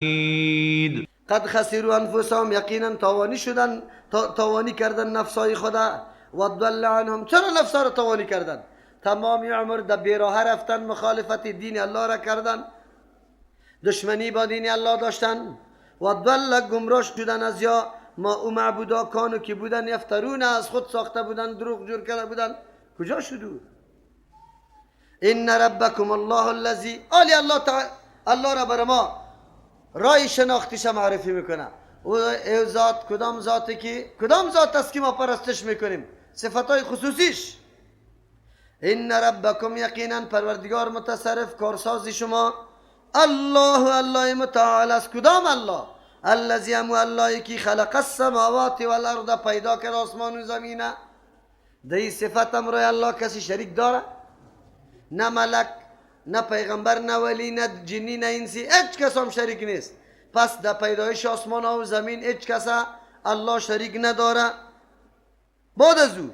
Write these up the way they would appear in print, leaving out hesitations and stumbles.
قد خسروا انفسهم، یقینا تاوانی شدن، تاوانی کردن نفسای خدا. و ضل عنهم، چرا نفسا رو تاوانی کردن؟ تمام عمر در بیراه رفتن، مخالفت دین الله را کردن، دشمنی با دین الله داشتن. و ضل، گمراه شدن از یا ما او معبودا کانو که بودن یفترون، از خود ساخته بودن، دروغ جور کرده بودن. کجا شدو؟ ان ربکم الله الذی، آلی الله تعالی، الله را بر ما رای شناختیش معرفی میکنه. او ذات کدام ذاتی که کدام ذات است که ما پرستش میکنیم، صفاتای خصوصیش. ان ربکم، یقینا پروردگار متصرف کارساز شما، الله متعال است. کدام الله؟ الذی، هم الله که خلق السماوات والارض، پیدا کرد آسمان و زمینه. دی صفت امرای الله کسی شریک داره؟ نه ملک، نه پیغمبر، نه ولی، نه جنی، نه انسی، هیچ کس هم شریک نیست. پس در پیدایش آسمان و زمین هیچ کس الله شریک نداره. بعد از او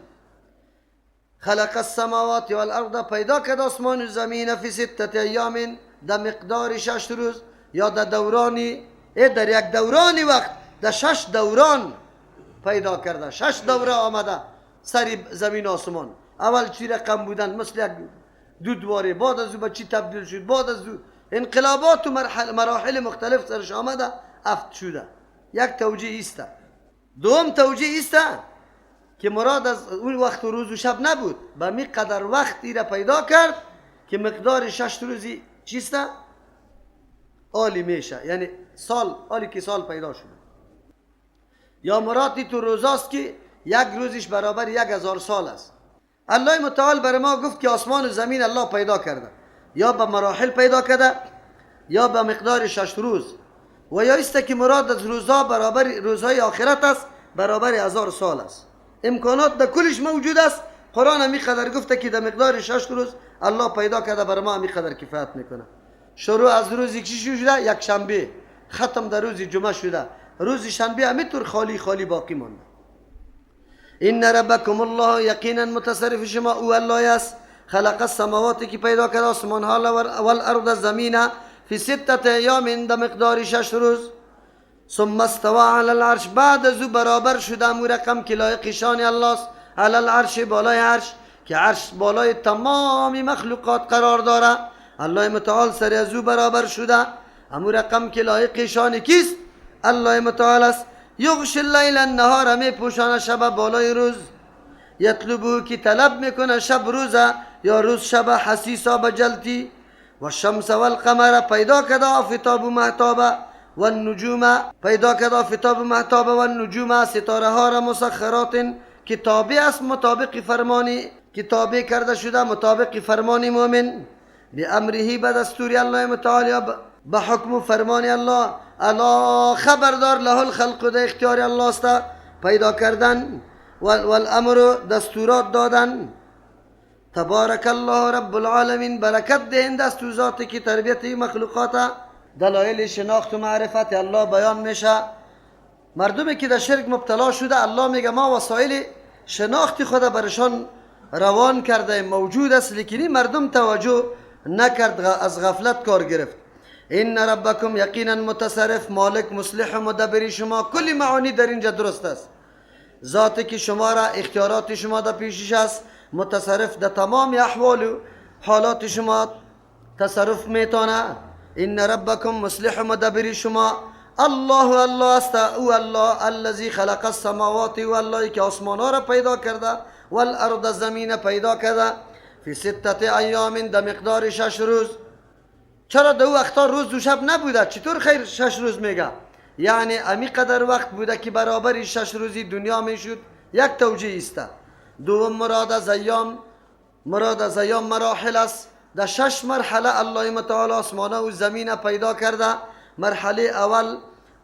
خلق السماوات والارض، پیدا کرد آسمان و زمین فی 6 ایام، در مقدار 6 روز، یا در دورانی، در یک دورانی وقت، در 6 دوران پیدا کرده. 6 دوره آمده سر زمین آسمان. اول چی رقم بودن، مثل یک دودواره، بعد از او به چی تبدیل شد، بعد از او انقلابات و مراحل مختلف سرش آمده، افت شده. یک توجیه است. دوم توجیه است که مراد از اون وقت و روز و شب نبود، به می قدر وقتی را پیدا کرد که مقدار 6 روزی چیست؟ آلی میشه، یعنی سال، آلی که سال پیدا شده. یا مرادی تو روزاست که یک روزش برابر 1000 سال است. الله متعال بر ما گفت که آسمان و زمین الله پیدا کرده، یا به مراحل پیدا کرده، یا به مقدار 6 روز. و یا است که مراد از روزها برابر روزهای آخرت است، برابر 1000 سال است. امکانات در کلش موجود است. قرآن همی قدر گفته که در مقدار 6 روز الله پیدا کرده، بر ما همی قدر کفایت میکنه. شروع از روزی که شده یک شنبه، ختم در روز جمعه شده، روز شنبه همینطور خالی خالی باقی مانده. ان ربکم الله، یقینا متصرف شما او الله است. خلق السماوات، که پیدا کرد آسمان ها و الارض، زمینه، فی 6 ایام، در مقدار 6 روز. ثم استوى علی العرش، بعد از او برابر شده امو رقم که لایق شان الله است. علی العرش، بالای عرش، که عرش بالای تمام مخلوقات قرار داره. الله متعال سر از او برابر شده امو رقم که لایق شان کیست؟ الله متعال است. یغشی اللیل النهار، می پوشانه شب بالای روز. یطلبه، که طلب میکنه شب روزه، یا روز شب، حسیسا بجلتی. و الشمس والقمر، پیدا کرده آفتاب و مهتاب، و النجوم، پیدا کرده آفتاب و مهتاب، و النجوم، ستاره ها را، مسخرات، که تابع است مطابق فرمانی، که تابع کرده شده مطابق فرمان مؤمن. به امره، به دستور الله متعال، به حکم و فرمان الله. الا، خبردار، له الخلق، در اختیار الله است پیدا کردن، والامر، دستورات دادن. تبارک الله رب العالمین، برکت دهنده است تو ذاتی که تربیت مخلوقات. دلایل شناخت و معرفت الله بیان میشه. مردمی که در شرک مبتلا شده، الله میگه ما وسایل شناخت خود برشان روان کرده، موجود است، لیکن مردم توجه نکرد، از غفلت کار گرفت. ان ربکم، یقینا متصرف، مالک، مصلح و مدبر شما. کلی معانی در اینجا درست است. ذاتی که شما را، اختیارات شما در پیشش است، متصرف در تمام احوال و حالات شما تصرف میتونه. ان ربکم، مصلح و مدبر شما. الله است، او الله الذی خلق السماوات، و الله که آسمان ها را پیدا کرده، والارض، زمین پیدا کرده، فی 6 ایام، در مقدار 6 روز. چرا دو وقتا روز و شب نبوده؟ چطور خیر 6 روز میگه؟ یعنی امی قدر وقت بوده که برابر 6 روزی دنیا میشد. یک توجیه است. دوم مراد از ایام مراحل است. در 6 مرحله الله متعال آسمان و زمین پیدا کرده. مرحله اول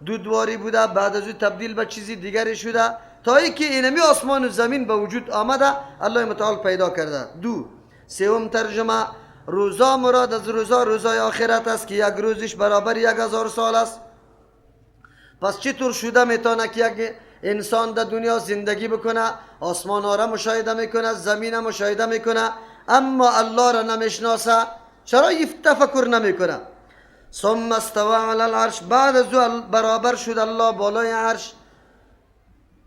دودواری بوده، بعد از او تبدیل به چیزی دیگری شده، تا اینکه اینمی آسمان و زمین به وجود آمده، الله متعال پیدا کرده. دو، سوم ترجمه، روزا مراد از روزای آخرت است که یک روزش برابر 1000 سال است. پس چطور شده میتونه که یک انسان در دنیا زندگی بکنه، آسمان ها را مشاهده میکنه، زمین را مشاهده میکنه، اما الله را نمیشناسه؟ چرا تفکر نمیکنه؟ ثم استوى علی العرش، بعد از او برابر شد الله بالای عرش،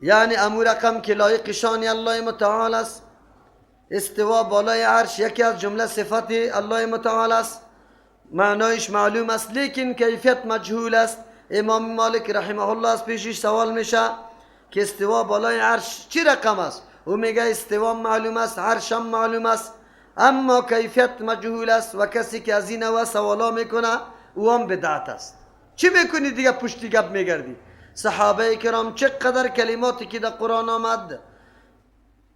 یعنی امو رقم که لایق شان الله متعال است. استوا بالای عرش یکی از جمله صفات الله متعال است، معنایش معلوم است لیکن کیفیت مجهول است. امام مالک رحمه الله از پیشش سوال میشه که استوا بالای عرش چی رقم است؟ او میگه استوا معلوم است، عرشم معلوم است، اما کیفیت مجهول است و کسی که از این و سوالا میکنه او هم بدعت است. چی میکنی دیگه پشتی گپ میگردی؟ صحابه کرام چقدر کلماتی که در قرآن آمد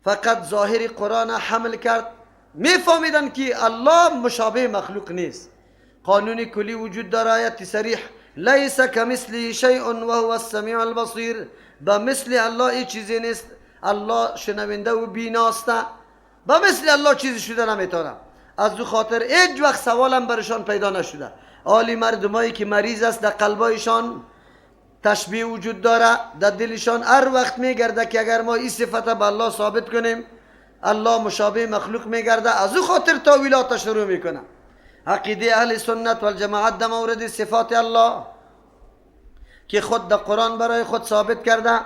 فقط ظاهر قرآن حمل کرد، میفهمیدن که الله مشابه مخلوق نیست. قانون کلی وجود داره، آیت صریح لیس کمثله شیء و هو السمیع البصیر، به مثل الله ای چیزی نیست، الله شنونده و بیناست، به مثل الله چیزی شده نمیتونه. از دو خاطر هیچ وقت سوالم برشان پیدا نشده. حالی مردمایی که مریض است در قلبایشان تشبیه وجود داره، در دلشان هر وقت میگرده که اگر ما این صفت به الله ثابت کنیم الله مشابه مخلوق میگرده، از او خاطر تاویلات شروع میکنه. عقیده اهل سنت والجماعت در مورد صفات الله که خود در قرآن برای خود ثابت کرده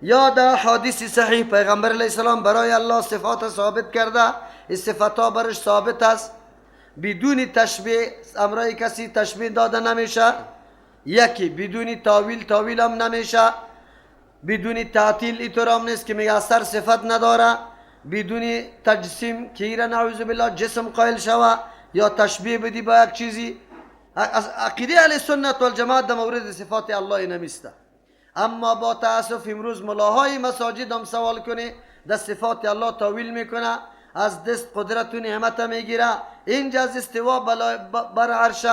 یا در حدیث صحیح پیغمبر علیه السلام برای الله صفات ثابت کرده، این صفات ها برش ثابت است، بدون تشبیه امرای کسی تشبیه داده نمیشه. یکی بدون تاویل هم نمیشه، بدون تعطیل اینطور هم نیست که میگه اثر صفت نداره، بدون تجسیم که ایره نعوذ بالله جسم قائل شوه یا تشبیه بدی با یک چیزی. عقیده اهل سنت والجماعت در مورد صفات الله نمیسته. اما با تاسف امروز ملاهای مساجد هم سوال کنه در صفات الله تاویل میکنه، از دست قدرت و نعمت میگیره، اینجا از استوا بر عرش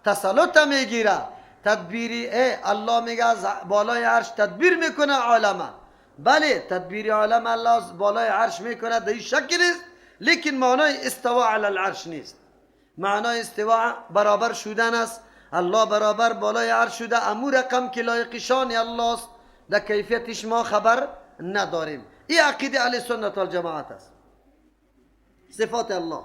تسلط میگیره. تدبیری الله میگه از بالای عرش تدبیر میکنه عالمه، بله تدبیر عالم الله بالای عرش میکنه، در این شک نیست، لیکن معنای استوا علی العرش نیست. معنای استوا برابر شدن است، الله برابر بالای عرش شده، امو رقم که لایق شان الله است، در کیفیتش ما خبر نداریم. این عقیده اهل سنت والجماعت است. صفات الله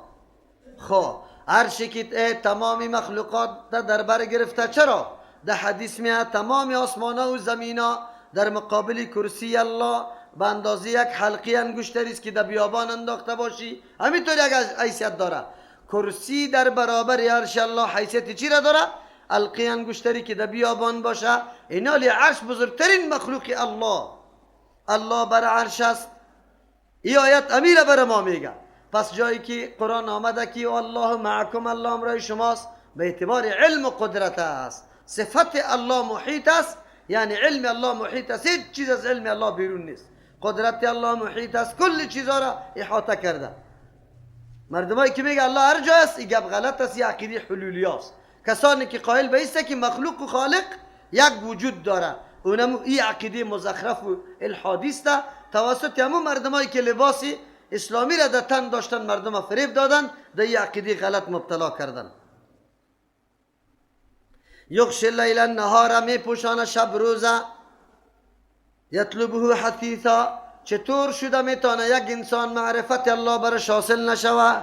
خب عرشی که تمامی مخلوقات در بر گرفته، چرا؟ در حدیث میاد تمام آسمانا و زمینا در مقابل کرسی الله به اندازه یک حلقه انگشتری است که در بیابان انداخته باشی، همینطور یک حیثیت داره. کرسی در برابر عرش الله حیثیت چی را داره؟ حلقه انگشتری که در بیابان باشه. اینالی عرش بزرگترین مخلوق الله بر عرش است. این آیت امیر بر ما میگه. پس جایی که قرآن آمده که الله معکم، الله امرای شماست، به اعتبار علم و قدرت است. صفت الله محیط است، یعنی علم الله محیط است، هیچ چیز از علم الله بیرون نیست. قدرت الله محیط است، کل چیزها را احاطه کرده. مردمایی که میگه الله هر جای است، این گپ غلط است، این عقیده حلولی است. کسانی که قائل به است که مخلوق و خالق یک وجود داره، اونم این عقیده مزخرف و الحادی است. توسط همون مردمایی که لباسی اسلامی را در تن داشتن مردم فریب دادن، در این عقیده غلط مبتلا کردن. یغشی اللیل النهار، می پوشانه شب روزه، یطلبه حثیثا، چطور شده میتونه یک انسان معرفت الله برش حاصل نشوه،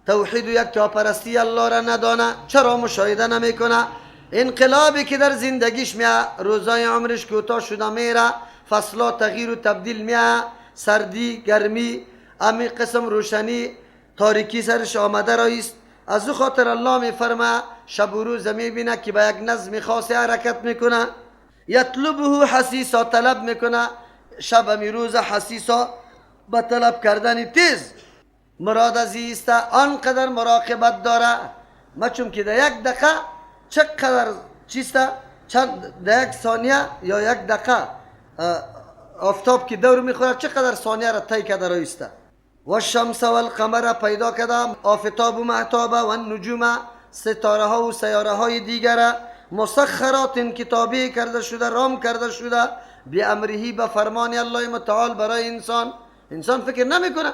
توحید و یک پرستی الله را ندانه، چرا مشاهده نمیکنه؟ انقلابی که در زندگیش میه، روزای عمرش کوتاه شده میره، فصلا تغییر و تبدیل میه، سردی گرمی، امی قسم روشنی تاریکی سرش آمده رایست. از او خاطر الله میفرمه شب و روز میبینه که به یک نظم خاصی حرکت میکنه. یطلبه حسیسا، طلب میکنه شب می روز حسیسا، به طلب کردن تیز. مراد از است آنقدر مراقبت داره، ما چون که در یک دقیقه چقدر چیسته، چند در یک ثانیه یا یک دقیقه آفتاب که دور میخوره چقدر ثانیه را طی کرده رایسته. و الشمس و القمر، پیدا کرده آفتاب و مهتاب، و النجوم، ستاره ها و سیاره های دیگر، مسخرات کتابی کرده شده، رام کرده شده، بی امرهی، به فرمان الله متعال برای انسان فکر نمیکنه.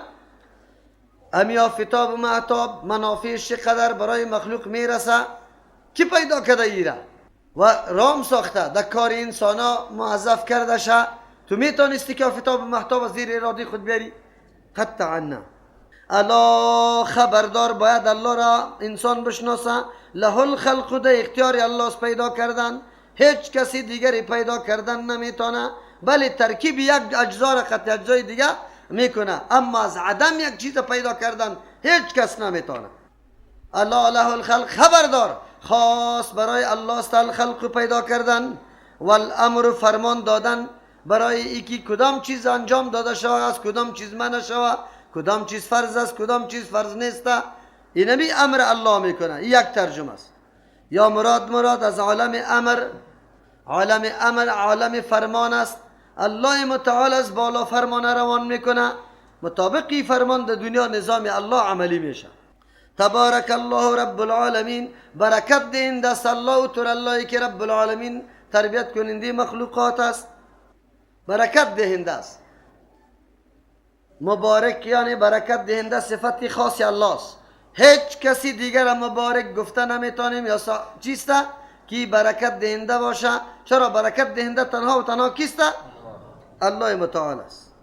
امی آفتاب و مهتاب منافعش چقدر برای مخلوق میرسه، کی پیدا کرده ایره و رام ساخته، در کار انسان ها موظف کرده شه. تو میتونستی که آفتاب و مهتاب زیر اراده خود بیاری؟ قطعا نه. الا خبردار، باید الله را انسان بشناسه. له الخلق، ده اختیار الله است پیدا کردن، هیچ کسی دیگری پیدا کردن نمیتونه، بله ترکیب یک اجزا را قطع اجزای دیگه میکنه، اما از عدم یک چیز پیدا کردن هیچ کس نمیتونه. الا له الخلق، خبردار خاص برای الله است الخلق پیدا کردن، والامر فرمان دادن برای ایکی کدام چیز انجام داده شود، از کدام چیز منع شود، کدام چیز فرض است، کدام چیز فرض نیست. اینمی امر الله میکنه. یک ترجمه است. یا مراد از عالم امر عالم فرمان است. الله متعال از بالا فرمان روان میکنه، مطابقی فرمان در دنیا نظام الله عملی میشه. تبارک الله رب العالمین، برکت دهنده است الله و تر اللهی که رب العالمین تربیت کننده مخلوقات است، برکت دهنده است. مبارک یعنی برکت دهنده صفت خاص الله است، هیچ کسی دیگر مبارک گفته نمیتونیم یا چیسته که برکت دهنده باشه. چرا برکت دهنده تنها و تنها کیسته؟ الله متعال است.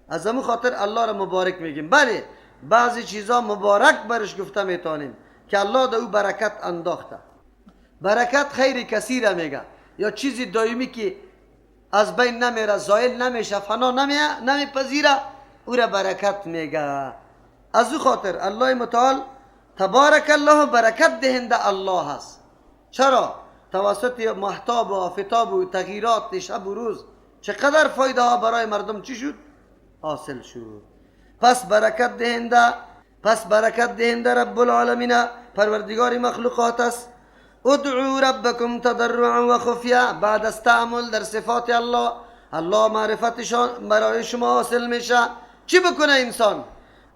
از همون خاطر الله را مبارک میگیم. بله بعضی چیزا مبارک برش گفته میتونیم که الله در او برکت انداخته. برکت خیر کثیره میگه، یا چیزی دائمی که از بین نمیره، زائل نمیشه، فنا نمیپذیره، او را برکت میگه. از او خاطر الله متعال تبارک الله برکت دهنده الله هست. چرا؟ توسط مهتاب و آفتاب و تغییرات شب و روز چقدر فایده ها برای مردم چی شد؟ حاصل شد. پس برکت دهنده رب العالمین پروردگار مخلوقات است. ادعو ربکم تضرعا و خفیه، بعد از تعامل در صفات الله معرفتشان برای شما حاصل میشه. چی بکنه انسان؟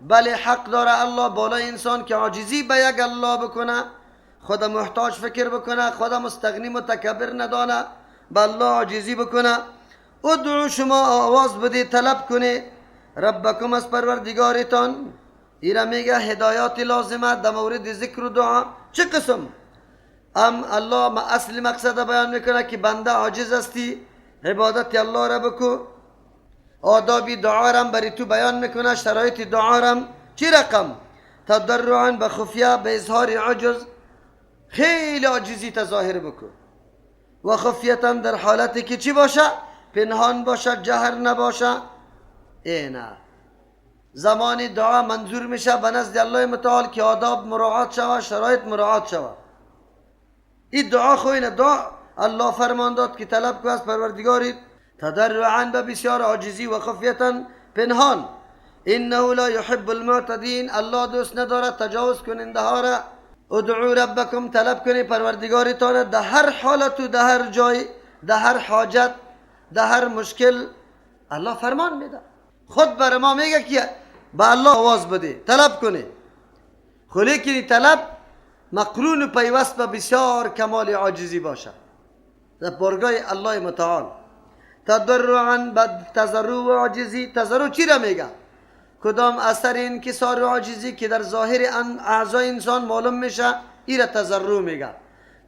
بله حق داره الله بالای انسان که عاجزی به یک الله بکنه، خود محتاج فکر بکنه، خود مستغنی متکبر ندانه، به الله عاجزی بکنه. ادعو، شما آواز بده، طلب کنه، ربکم از پروردگارتان. ایرا میگه هدایات لازمه در مورد ذکر و دعا. چه قسم؟ الله اصل مقصد بیان میکنه که بنده عاجز استی، عبادت الله را بکو. آدابی دعا را برای تو بیان میکنه، شرایط دعا را چی رقم؟ تضرعا به خفیه، به اظهار عجز، خیلی عاجزی تظاهر بکو. و خفیتا در حالتی که چی باشه؟ پنهان باشه، جهر نباشه. نه زمان دعا منظور میشه به نزد الله متعال که آداب مراعات شوه، شرایط مراعات شوه. این دعا خوینه دعا الله فرمان داد که طلب کو از پروردگارت تضرعا به بسیار عاجزی و خفیتا پنهان. انه لا يحب المعتدین، الله دوست نداره تجاوز کننده ها را. ادعو ربکم، طلب کنی پروردگارتان در هر حالت و در هر جای، در هر حاجت، در هر مشکل. الله فرمان میده، خود بر ما میگه که به الله آواز بده، طلب کنی. خو لیکن طلب مقرون و پیوست به بسیار کمال عاجزی باشه در بارگاه الله متعال. تضرعا به تضرع و عاجزی. تضرع چی را میگه؟ کدام اثر انکسار و عاجزی که در ظاهر اعضای انسان معلوم میشه، این را تضرع میگه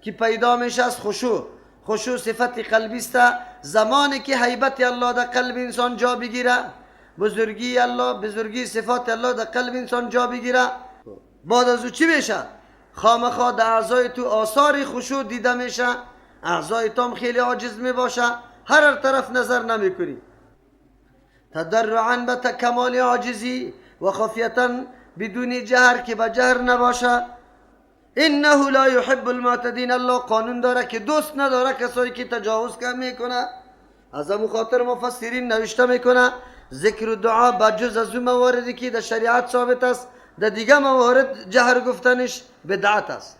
که پیدا میشه از خشوع. خشوع صفت قلبی است. زمانی که هیبت الله در قلب انسان جا بگیره، بزرگی الله، بزرگی صفات الله در قلب انسان جا بگیره، بعد از او چی میشه؟ خامخا در اعضای تو آثار خشوع دیده میشه، اعضای تو خیلی عاجز میباشه، هر طرف نظر نمیکنی. تضرعا به کمال عاجزی و خفیتا بدون جهر که به جهر نباشه. انه لا يحب المعتدین، الله قانون داره که دوست نداره کسایی که تجاوز میکنه. از همون خاطر مفسرین نوشته میکنه ذکر و دعا بجز از اون مواردی که در شریعت ثابت است، در دیگه موارد جهر گفتنش بدعت است.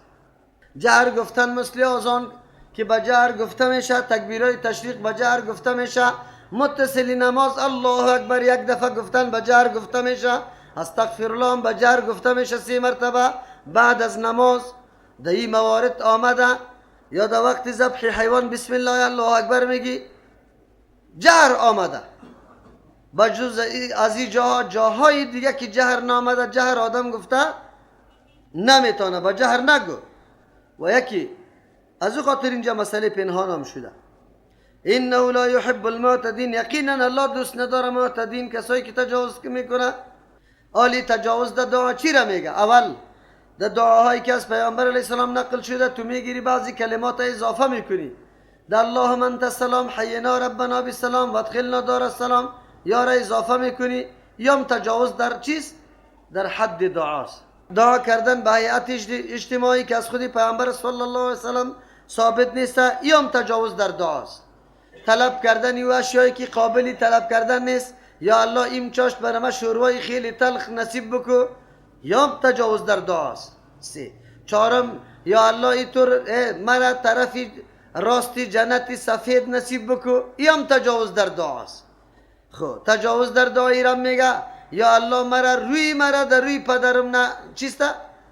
جهر گفتن مثل آذان که به جهر گفته میشه، تکبیرهای تشریق به جهر گفته میشه، متصل نماز الله اکبر یک دفعه گفتن به جهر گفته میشه، استغفرالله به جهر گفته میشه 3 مرتبه بعد از نماز. در این موارد آمده. یا در وقت ذبح حیوان بسم الله الله اکبر میگی، جهر آمده. بجز از این جاهای دیگه که جهر نامده، جهر آدم گفته نمیتونه، با جهر نگو. و یکی از او خاطر اینجا مسئله پنهان هم شده. انه لا يحب المعتدین، یقینا الله دوست نداره معتدین، کسایی که تجاوز میکنه. آلی تجاوز در دعا چی را میگه؟ اول در دعاهایی که از پیامبر علیه السلام نقل شده تو میگیری بعضی کلمات اضافه میکنی. در اللهم انت السلام حینا ربنا بالسلام و ادخلنا دار السلام یا را اضافه میکنی. یا تجاوز در چیست؟ در حد دعاست. دعا کردن به هیئت اجتماعی که از خودی پیامبر صلی الله علیه وسلم ثابت نیست، یا تجاوز در دعاست. طلب کردن و اشیایی که قابلی طلب کردن نیست، یا الله این چاشت برام شوروای خیلی تلخ نصیب بکو، یا تجاوز در دعاست. سه. چهارم یا الله اینطور مرا طرفی راستی جنتی سفید نصیب بکو، یا تجاوز در دعاست. خب تجاوز در دعایی را میگه یا الله مرا در روی پدرم نه چیسته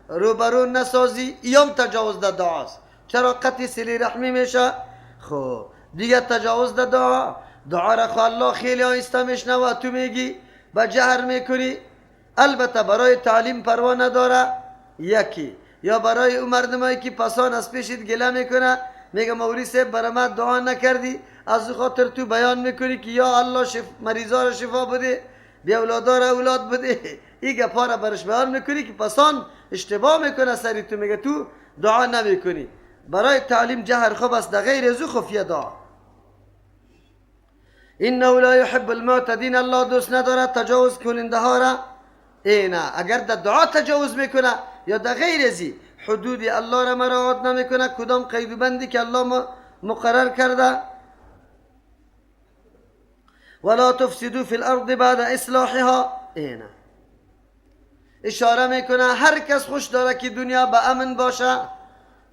روبرو نسازی، یا تجاوز در دعاست. چرا قطع صله رحمی میشه؟ خب دیگه تجاوز در دعا را خو الله خیلی آهسته میشنوه، تو میگی با جهر میکنی. البته برای تعلیم پروا نداره یکی، یا برای اون مردمایی که پسان از پیشت گله میکنه میگه مولوی صاحب برای من دعا نکردی، از خاطر تو بیان میکنی که یا الله مریضا را شفا بده، بی اولادا را اولاد بده. این گپا را برش بیان میکنی که پسان اشتباه میکنه سری تو، میگه تو دعا نمیکنی. برای تعلیم جهر خوب است، در غیر ازو خفیه دعا. انه لا يحب المعتدین، الله دوست نداره تجاوز کننده ها را. نه اگر در دعا تجاوز میکنه یا در غیر ازی حدود الله را مراعات نمیکنه، کدام قید و بندی که الله مقرر کرده. ولا تفسدوا فی الارض بعد اصلاحها. نه اشاره میکنه هر کس خوش داره که دنیا به امن باشه،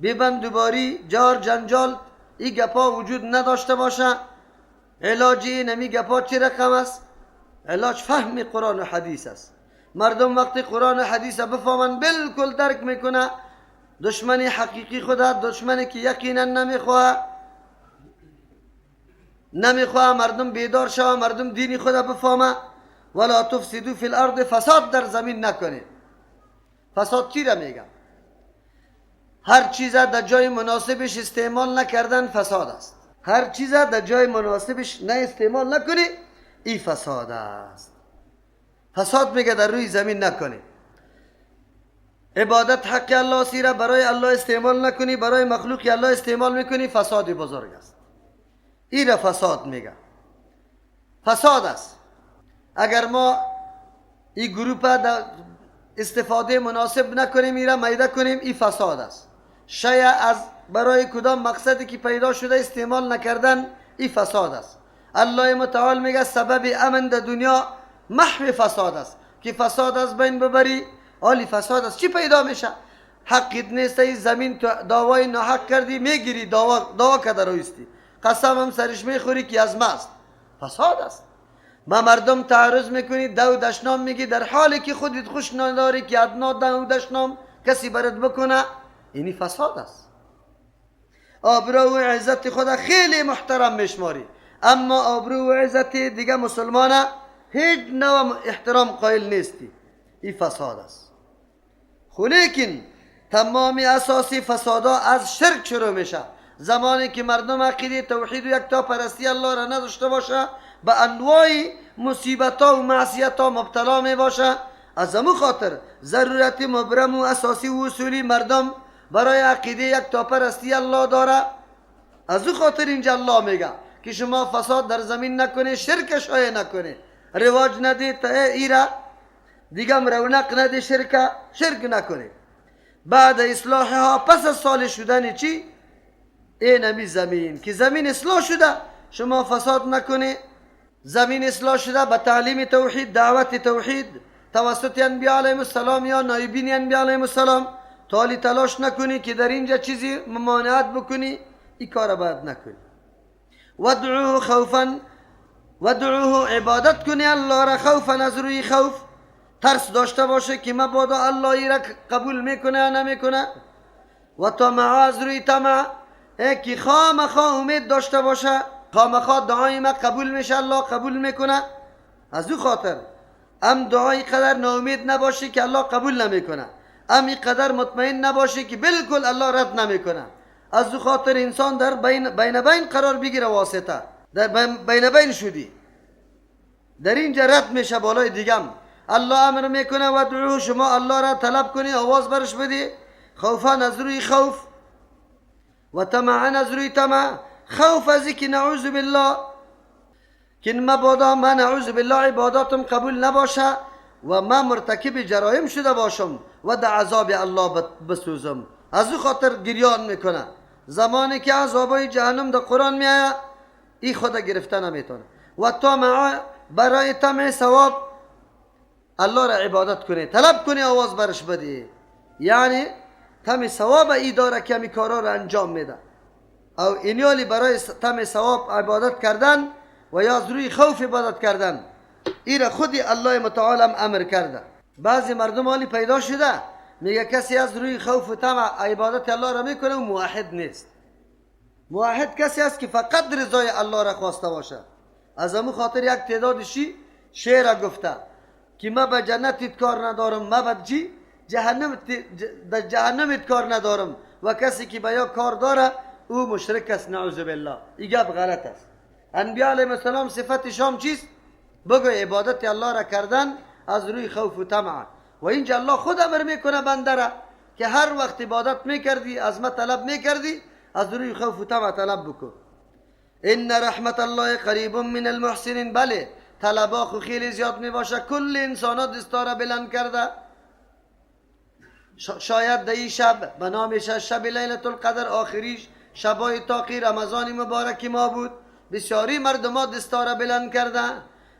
ببندوباری جار جنجال این گپا وجود نداشته باشه. علاج نمی گپا چی رقم است؟ علاج فهم قرآن و حدیث است. مردم وقتی قرآن و حدیث بفهمن بالکل درک میکنه. دشمن حقیقی خدا، دشمنی که یقینا نمیخواه مردم بیدار شوه، مردم دینی خدا بفهمه. ولا تفسدوا فی الارض، فساد در زمین نکنه. فساد چی را میگم؟ هر چیز در جای مناسبش استعمال نکردن فساد است. هر چیز در جای مناسبش نه استعمال نکنی، این فساد است. فساد میگه در روی زمین نکنی. عبادت حق الله سیره برای الله استعمال نکنی، برای مخلوقی الله استعمال میکنی، فساد بزرگ است. این را فساد میگه. فساد است. اگر ما این گروپ استفاده مناسب نکنیم، میره میده کنیم، این فساد است. شیء از برای کدام مقصدی که پیدا شده استعمال نکردن، این فساد است. الله متعال میگه سبب امن در دنیا محو فساد است، که فساد از بین ببری. آلی فساد است چی پیدا میشه؟ حقیت نیست، این زمین تو دعوای ناحق کردی میگیری، دعوا کده رویستی، قسم هم سرش میخوری که از ماست. فساد است. ما مردم تعرض میکنی، دو دشنام میگی، در حالی که خودت خوش نداری که ادنا دو دشنام کسی برد بکنه. اینی فساد است. آبرو و عزت خدا خیلی محترم میشماری، اما آبرو و عزت دیگه مسلمانه هیچ نوع احترام قائل نیستی. این فساد است. خو لیکن تمامی اساسی فسادا از شرک شروع میشه. زمانی که مردم عقیده توحید و یکتا پرستی الله را نداشته باشه، به انواع مصیبت ها و معصیت ها مبتلا می باشه. از همون خاطر ضرورت مبرم و اساسی و اصولی مردم برای عقیده یکتا پرستی الله داره. از اون خاطر اینجا الله میگه که شما فساد در زمین نکنه، شرک شایع نکنه، رواج نده تا ایرا دیگم رونق نده، شرک نکنه. بعد اصلاحها، پس از صالح شدن چی؟ این نمی زمین که زمین اصلاح شده، شما فساد نکنه. زمین اصلاح شده به تعلیم توحید، دعوت توحید توسط انبیاء علیهم السلام یا نایبین انبیاء علیهم السلام. تالی تلاش نکنی که در اینجا چیزی ممانعت بکنی، این کار باید نکنی. ودعوه خوفا، ودعوه عبادت کنی الله را خوفا، از روی خوف ترس داشته باشه که مبادا الله ای را قبول میکنه یا نمیکنه. و طمع، از روی طمع که خامخا امید داشته باشه، خامخا دعای ما قبول میشه، الله قبول میکنه. از او خاطر دعای قدر ناامید نباشی که الله قبول نمیکنه، این قدر مطمئن نباشی که بالکل الله رد نمیکنه. از او خاطر انسان در بین قرار بگیره، واسطه در بین شدی، در اینجا رد میشه، بالای دیگم الله امر میکنه ودعوه، شما الله را طلب کنی، آواز برش بدی. خوفا از روی خوف و طمعا از روی طمع. خوف از که نعوذ بالله که مبادا من نعوذ بالله عباداتم قبول نباشه و من مرتکب جرایم شده باشم و در عذاب الله بسوزم. از او خاطر گریان میکنه. زمانی که عذابای جهنم در قرآن میآید این خود گرفته نمیتونه. و طمع برای طمع ثواب الله را عبادت کنی، طلب کنی، آواز برش بدی. یعنی طمع ثواب ای داره که همی کارا را انجام میده. او اینیالی برای طمع ثواب عبادت کردن و یا از روی خوف عبادت کردن، این را خودی الله متعال هم امر کرده. بعضی مردم حالی پیدا شده میگه کسی از روی خوف و طمع عبادت الله را میکنه و موحد نیست. موحد کسی است که فقط رضای الله را خواسته باشه. از همون خاطر یک تعدادشی شعر گفته که ما به جنتت کار ندارم، ما به جهنمت کار ندارم و کسی که به یا کار داره او مشرک است. نعوذ بالله. این گپ غلط است. انبیاء علیهم السلام صفتشان چیست؟ بگو عبادت الله را کردن از روی خوف و طمع. و اینجا الله خود امر میکنه بنده را که هر وقت عبادت میکردی از ما طلب میکردی از روی خوف و طمع طلب بکن. ان رحمت الله قریب من المحسنین. بله طلبا خو خیلی زیاد میباشه. کل انسانا دستار بلند کرده. شاید در شب به نامش شب لیلت القدر آخریش شبای تاقی رمضان مبارک ما بود. بسیاری مردم دستار بلند کرده،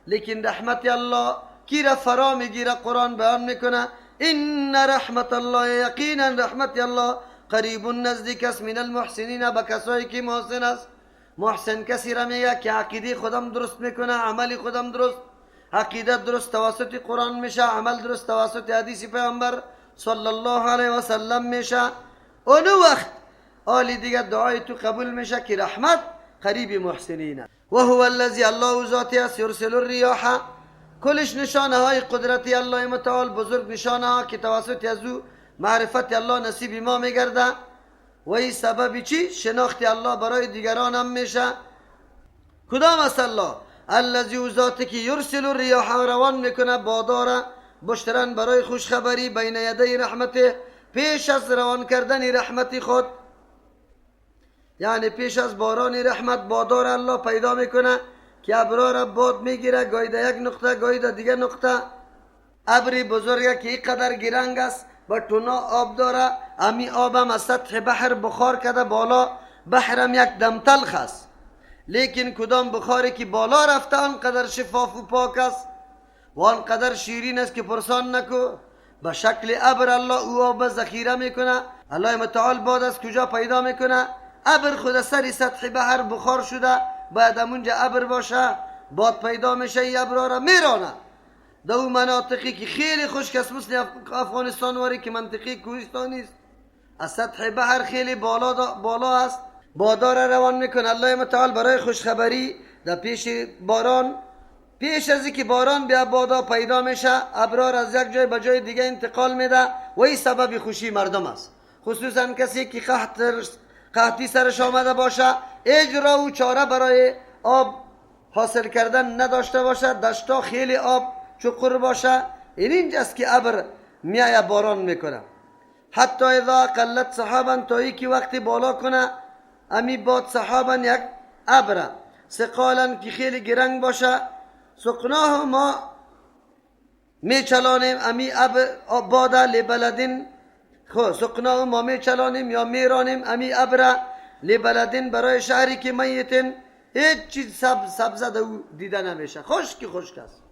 لیکن رحمت الله کی را فرا میگیره. قرآن بیان میکنه ان رحمت الله، یقینا رحمت الله قریب نزدیک است من المحسنین، به کسایی که محسن است. محسن کسی را میگه که عقیده خودم درست میکنه، عمل خودم درست، عقیده درست توسط قرآن میشه، عمل درست توسط حدیث پیامبر صلی الله علیه و سلم میشه. اون وقت آلی دیگه دعای تو قبول میشه که رحمت قریب محسنین. و هو الذی، الله ذاتی است، یرسل الریاح، کلش نشانه های قدرتی الله متعال، بزرگ نشانه ها که توسط از او معرفت الله نصیب ما میگرده و این سبب چی؟ شناخت الله برای دیگران هم میشه. کدام است الله؟ الذی ذاتی که یرسل الریاح، روان میکنه باداره بشترن برای خوشخبری بین یدی رحمت، پیش از روان کردن رحمت خود. یعنی پیش از باران رحمت بادار الله پیدا میکنه که ابرا را باد میگیره، گاهی در یک نقطه گاهی در دیگر نقطه. ابری بزرگه که اینقدر گرنگ است و تونا آب داره، امی آبم از سطح بحر بخار کرده بالا. بحرم یک دم تلخ است، لیکن کدام بخاری که بالا رفته آنقدر شفاف و پاک است و آنقدر شیرین است که پرسان نکو. به شکل ابر الله او آب ذخیره میکنه. الله متعال باد از کجا پیدا میکنه؟ ابر خود سری سطح بحر بخار شده، باید همونجا ابر باشه، باد پیدا میشه، این ابرها را میرانه در اون مناطقی که خیلی خشک است، مثل افغانستان واری که منطقه کوهستانی است، از سطح بحر خیلی بالا است. بادا را روان میکنه الله متعال برای خوشخبری در پیش باران. پیش از اینکه باران بیا بادا پیدا میشه، ابرار از یک جای به جای دیگه انتقال میده و این سبب خوشی مردم است. خصوصا کسی که قحطی سرش آمده باشه، اجرا و چاره برای آب حاصل کردن نداشته باشه، دشتا خیلی آب چقر باشه، اینجاست که ابر میایه باران میکنه. حتی اذا قلت سحابا، تا ای که وقتی بالا کنه امی باد سحابا یک ابر، ثقالا که خیلی گرنگ باشه، سقناه ما میچلانیم امی بادا لبلدین، خب سقناه ما میچلانیم یا میرانیم امی ابر لبلدین، برای شهری که میتن هیچ چیز سبزه دو دیده نمیشه، خشک است.